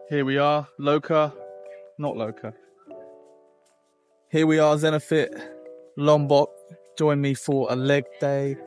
Here we are, Loca, not Loca. Here we are, Zenofit, Lombok. Join me for a leg day.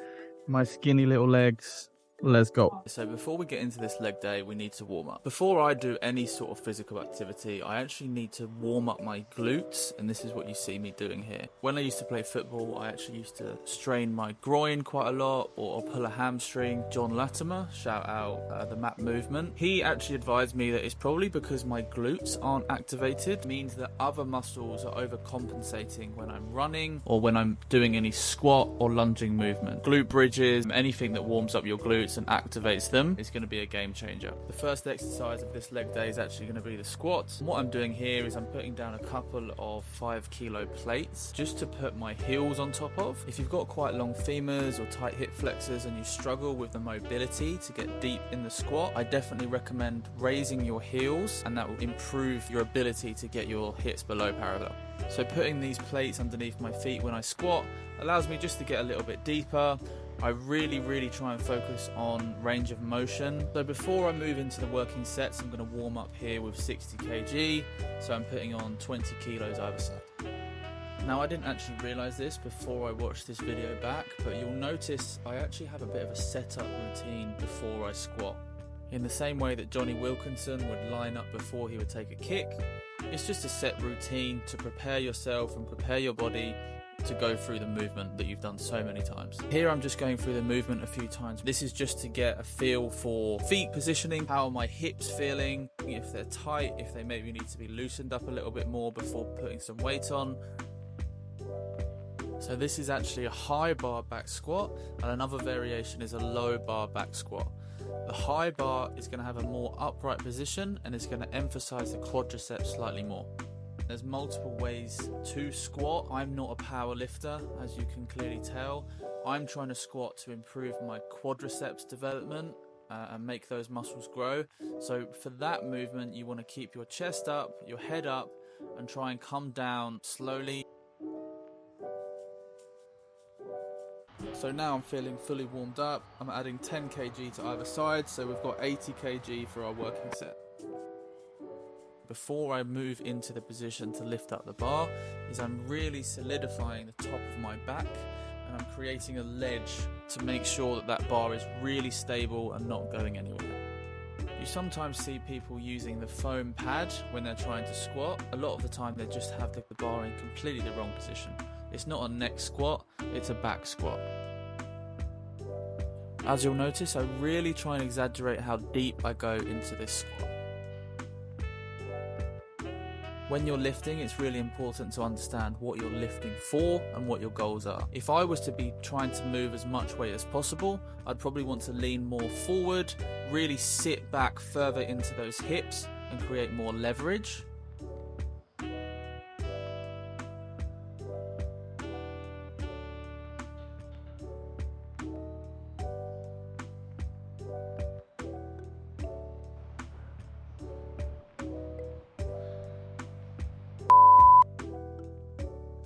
My skinny little legs. Let's go. So before we get into this leg day, we need to warm up. Before I do any sort of physical activity, I actually need to warm up my glutes, and this is what you see me doing here. When I used to play football, I actually used to strain my groin quite a lot, or pull a hamstring. John Latimer, shout out the map movement. He actually advised me that it's probably because my glutes aren't activated. It means that other muscles are overcompensating when I'm running or when I'm doing any squat or lunging movement. Glute bridges, anything that warms up your glutes and activates them is going to be a game changer. The first exercise of this leg day is actually going to be the squats. And what I'm doing here is I'm putting down a couple of 5 kilo plates just to put my heels on top of. If you've got quite long femurs or tight hip flexors and you struggle with the mobility to get deep in the squat, I definitely recommend raising your heels, and that will improve your ability to get your hips below parallel. So putting these plates underneath my feet when I squat allows me just to get a little bit deeper. I really try and focus on range of motion. So before I move into the working sets, I'm going to warm up here with 60 kg. So I'm putting on 20 kilos either side. Now, I didn't actually realise this before I watched this video back, but you'll notice I actually have a bit of a setup routine before I squat. In the same way that Johnny Wilkinson would line up before he would take a kick, it's just a set routine to prepare yourself and prepare your body to go through the movement that you've done so many times. Here I'm just going through the movement a few times. This is just to get a feel for feet positioning, how are my hips feeling, if they're tight, if they maybe need to be loosened up a little bit more before putting some weight on. So this is actually a high bar back squat, and another variation is a low bar back squat. The high bar is going to have a more upright position and it's going to emphasize the quadriceps slightly more. There's multiple ways to squat. I'm not a power lifter, as you can clearly tell. I'm trying to squat to improve my quadriceps development and make those muscles grow. So for that movement, you want to keep your chest up, your head up, and try and come down slowly. So now I'm feeling fully warmed up. I'm adding 10 kg to either side, so we've got 80 kg for our working set. Before I move into the position to lift up the bar, is I'm really solidifying the top of my back, and I'm creating a ledge to make sure that that bar is really stable and not going anywhere. You sometimes see people using the foam pad when they're trying to squat. A lot of the time they just have the bar in completely the wrong position. It's not a neck squat, it's a back squat. As you'll notice, I really try and exaggerate how deep I go into this squat. When you're lifting, it's really important to understand what you're lifting for and what your goals are. If I was to be trying to move as much weight as possible, I'd probably want to lean more forward, really sit back further into those hips and create more leverage.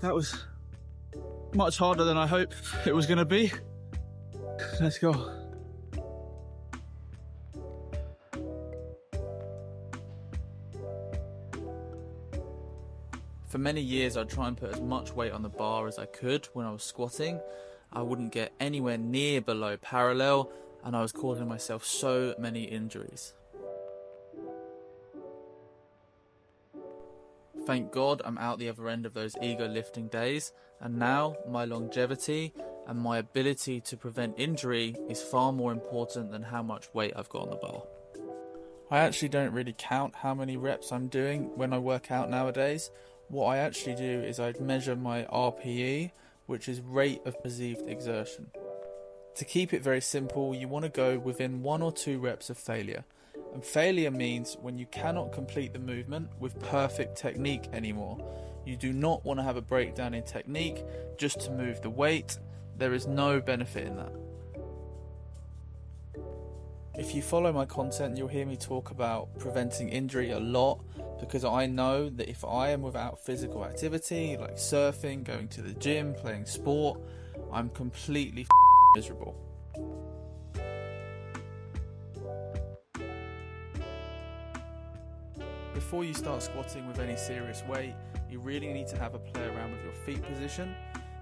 That was much harder than I hoped it was going to be. Let's go. For many years, I'd try and put as much weight on the bar as I could when I was squatting. I wouldn't get anywhere near below parallel, and I was causing myself so many injuries. Thank God I'm out the other end of those ego lifting days, and now my longevity and my ability to prevent injury is far more important than how much weight I've got on the bar. I actually don't really count how many reps I'm doing when I work out nowadays. What I actually do is I measure my RPE, which is rate of perceived exertion. To keep it very simple, you want to go within 1 or 2 reps of failure. And failure means when you cannot complete the movement with perfect technique anymore. You do not want to have a breakdown in technique just to move the weight. There is no benefit in that. If you follow my content, you'll hear me talk about preventing injury a lot, because I know that if I am without physical activity like surfing, going to the gym, playing sport, I'm completely miserable. Before you start squatting with any serious weight, you really need to have a play around with your feet position.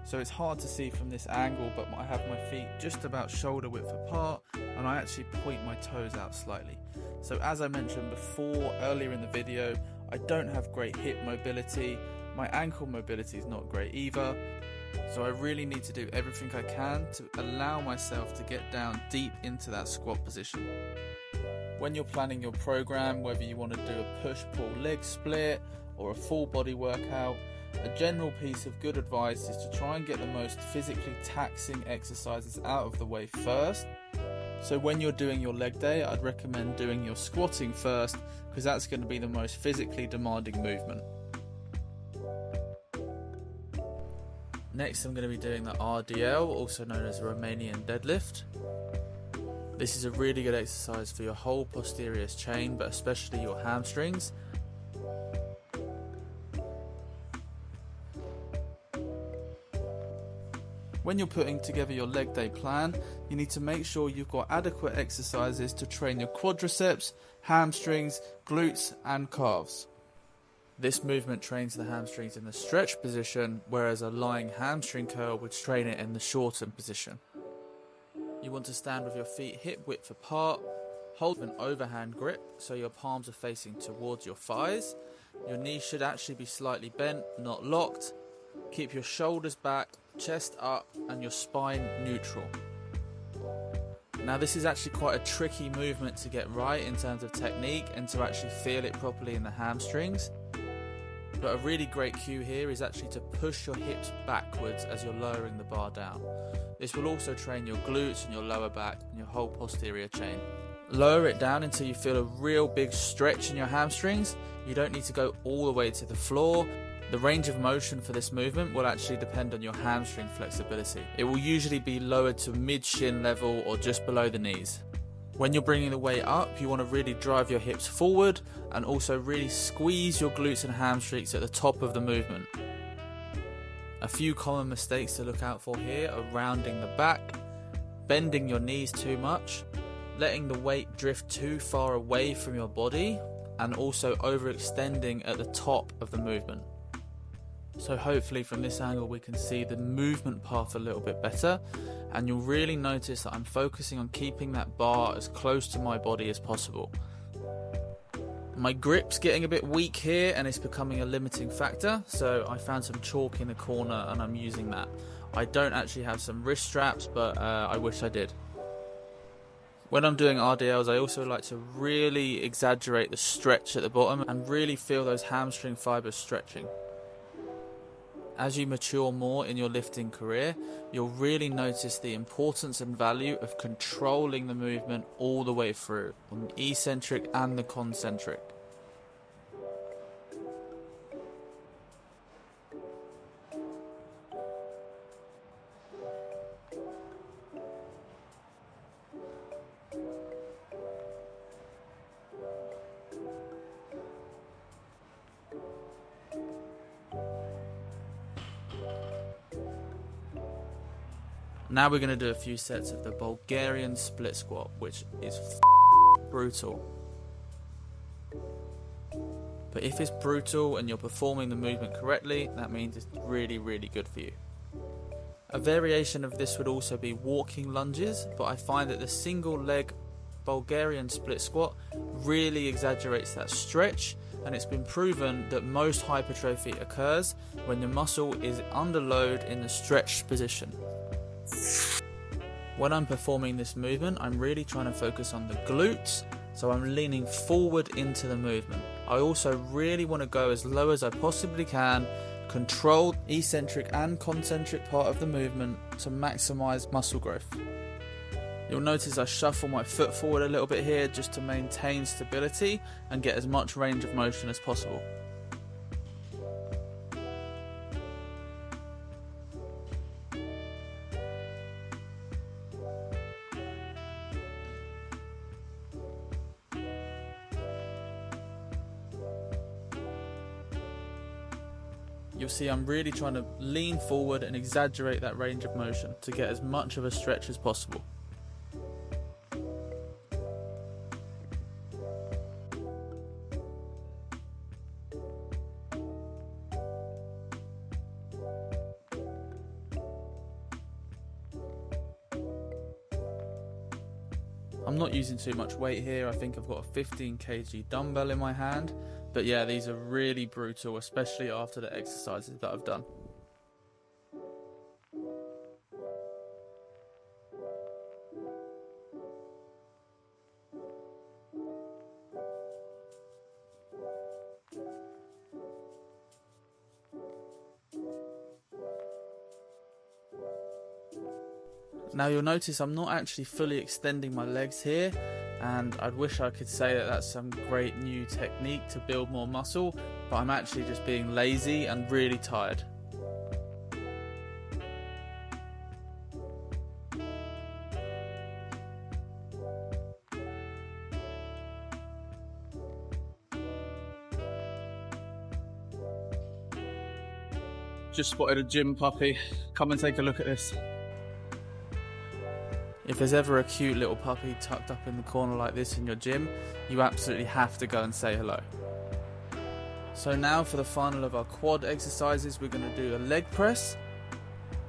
So it's hard to see from this angle, but I have my feet just about shoulder width apart, and I actually point my toes out slightly. So as I mentioned before, earlier in the video, I don't have great hip mobility. My ankle mobility is not great either. So I really need to do everything I can to allow myself to get down deep into that squat position. When you're planning your program, whether you want to do a push-pull leg split or a full body workout, a general piece of good advice is to try and get the most physically taxing exercises out of the way first. So when you're doing your leg day, I'd recommend doing your squatting first, because that's going to be the most physically demanding movement. Next, I'm going to be doing the RDL, also known as Romanian Deadlift. This is a really good exercise for your whole posterior chain, but especially your hamstrings. When you're putting together your leg day plan, you need to make sure you've got adequate exercises to train your quadriceps, hamstrings, glutes and calves. This movement trains the hamstrings in the stretch position, whereas a lying hamstring curl would train it in the shortened position. You want to stand with your feet hip width apart, hold an overhand grip so your palms are facing towards your thighs. Your knees should actually be slightly bent, not locked. Keep your shoulders back, chest up and your spine neutral. Now this is actually quite a tricky movement to get right in terms of technique and to actually feel it properly in the hamstrings. But a really great cue here is actually to push your hips backwards as you're lowering the bar down. This will also train your glutes and your lower back and your whole posterior chain. Lower it down until you feel a real big stretch in your hamstrings. You don't need to go all the way to the floor. The range of motion for this movement will actually depend on your hamstring flexibility. It will usually be lowered to mid-shin level or just below the knees. When you're bringing the weight up, you want to really drive your hips forward and also really squeeze your glutes and hamstrings at the top of the movement. A few common mistakes to look out for here are rounding the back, bending your knees too much, letting the weight drift too far away from your body, and also overextending at the top of the movement. So hopefully from this angle we can see the movement path a little bit better, and you'll really notice that I'm focusing on keeping that bar as close to my body as possible. My grip's getting a bit weak here and it's becoming a limiting factor, so I found some chalk in the corner and I'm using that. I don't actually have some wrist straps, but I wish I did. When I'm doing RDLs, I also like to really exaggerate the stretch at the bottom and really feel those hamstring fibers stretching. As you mature more in your lifting career, you'll really notice the importance and value of controlling the movement all the way through, on the eccentric and the concentric. Now we're going to do a few sets of the Bulgarian split squat, which is brutal. But if it's brutal and you're performing the movement correctly, that means it's really, really good for you. A variation of this would also be walking lunges, but I find that the single leg Bulgarian split squat really exaggerates that stretch, and it's been proven that most hypertrophy occurs when the muscle is under load in the stretched position. When I'm performing this movement, I'm really trying to focus on the glutes, so I'm leaning forward into the movement. I also really want to go as low as I possibly can, control eccentric and concentric part of the movement to maximize muscle growth. You'll notice I shuffle my foot forward a little bit here just to maintain stability and get as much range of motion as possible. You'll see I'm really trying to lean forward and exaggerate that range of motion to get as much of a stretch as possible. I'm not using too much weight here. I think I've got a 15 kg dumbbell in my hand. But yeah, these are really brutal, especially after the exercises that I've done. Now you'll notice I'm not actually fully extending my legs here, and I'd wish I could say that that's some great new technique to build more muscle, but I'm actually just being lazy and really tired. Just spotted a gym puppy. Come and take a look at this. If there's ever a cute little puppy tucked up in the corner like this in your gym, you absolutely have to go and say hello. So now for the final of our quad exercises, we're going to do a leg press.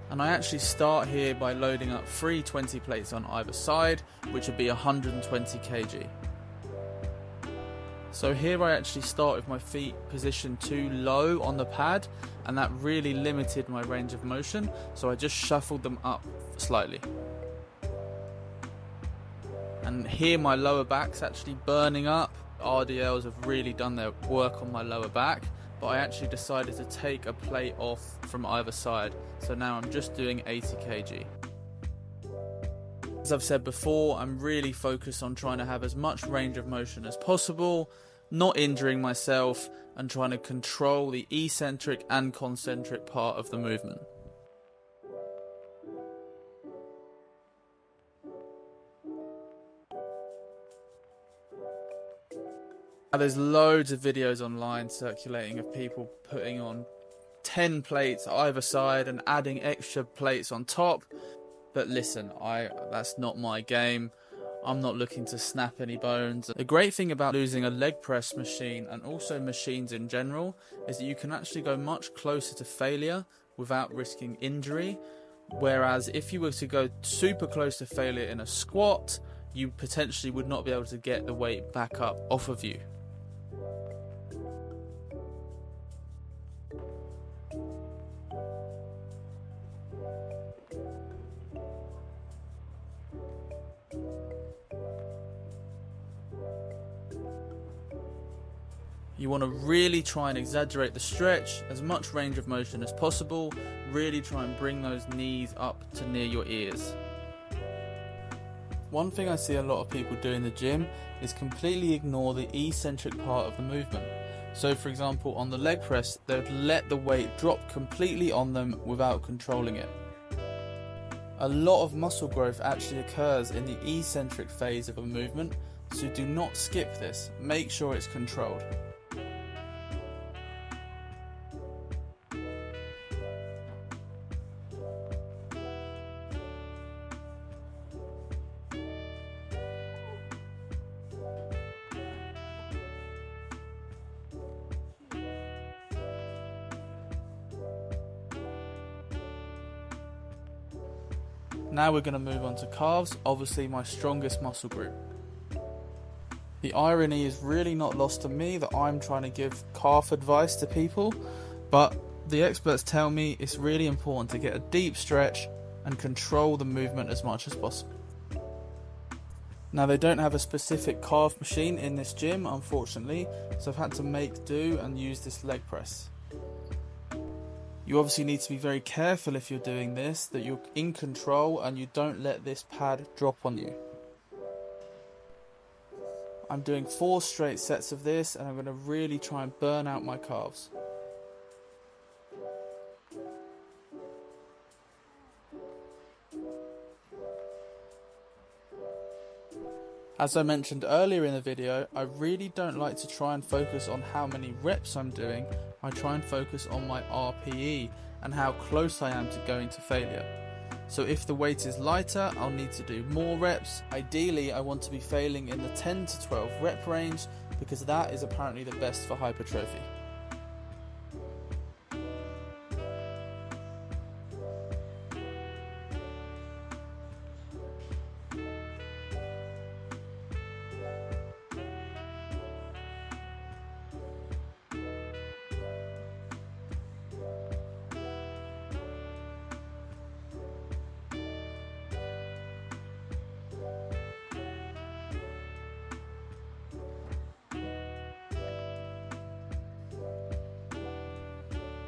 And I actually start here by loading up 3 20 plates on either side, which would be 120 kg. So here I actually start with my feet positioned too low on the pad, and that really limited my range of motion, so I just shuffled them up slightly. And here my lower back's actually burning up. RDLs have really done their work on my lower back, but I actually decided to take a plate off from either side. So now I'm just doing 80 kg. As I've said before, I'm really focused on trying to have as much range of motion as possible, not injuring myself, and trying to control the eccentric and concentric part of the movement. Now, there's loads of videos online circulating of people putting on 10 plates either side and adding extra plates on top. But listen, that's not my game. I'm not looking to snap any bones. The great thing about using a leg press machine, and also machines in general, is that you can actually go much closer to failure without risking injury. Whereas if you were to go super close to failure in a squat, you potentially would not be able to get the weight back up off of you. You want to really try and exaggerate the stretch, as much range of motion as possible. Really try and bring those knees up to near your ears. One thing I see a lot of people do in the gym is completely ignore the eccentric part of the movement. So for example, on the leg press, they would let the weight drop completely on them without controlling it. A lot of muscle growth actually occurs in the eccentric phase of a movement, so do not skip this. Make sure it's controlled. Now we're going to move on to calves, obviously my strongest muscle group. The irony is really not lost to me that I'm trying to give calf advice to people, but the experts tell me it's really important to get a deep stretch and control the movement as much as possible. Now they don't have a specific calf machine in this gym, unfortunately, so I've had to make do and use this leg press. You obviously need to be very careful if you're doing this, that you're in control and you don't let this pad drop on you. I'm doing 4 straight sets of this, and I'm going to really try and burn out my calves. As I mentioned earlier in the video, I really don't like to try and focus on how many reps I'm doing. I try and focus on my RPE and how close I am to going to failure. So if the weight is lighter, I'll need to do more reps. Ideally, I want to be failing in the 10 to 12 rep range, because that is apparently the best for hypertrophy.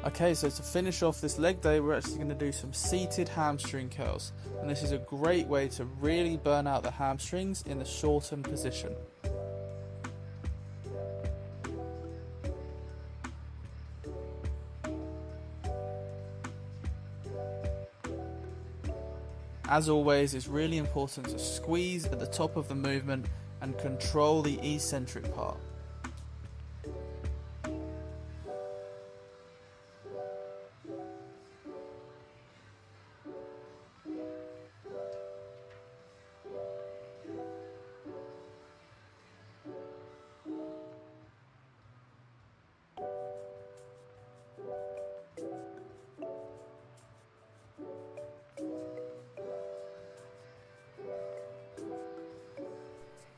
Okay, so to finish off this leg day, we're actually going to do some seated hamstring curls. And this is a great way to really burn out the hamstrings in the shortened position. As always, it's really important to squeeze at the top of the movement and control the eccentric part.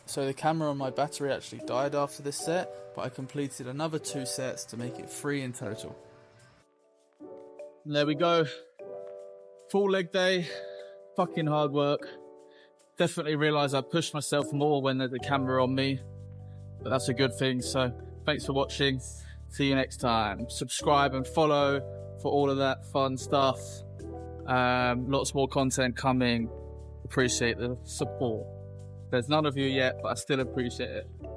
So the camera on my battery actually died after this set, but I completed another 2 sets to make it 3 in total. And there we go. Full leg day, fucking hard work. Definitely realised I pushed myself more when there's a camera on me, but that's a good thing. So thanks for watching. See you next time. Subscribe and follow for all of that fun stuff. Lots more content coming. Appreciate the support. There's none of you yet, but I still appreciate it.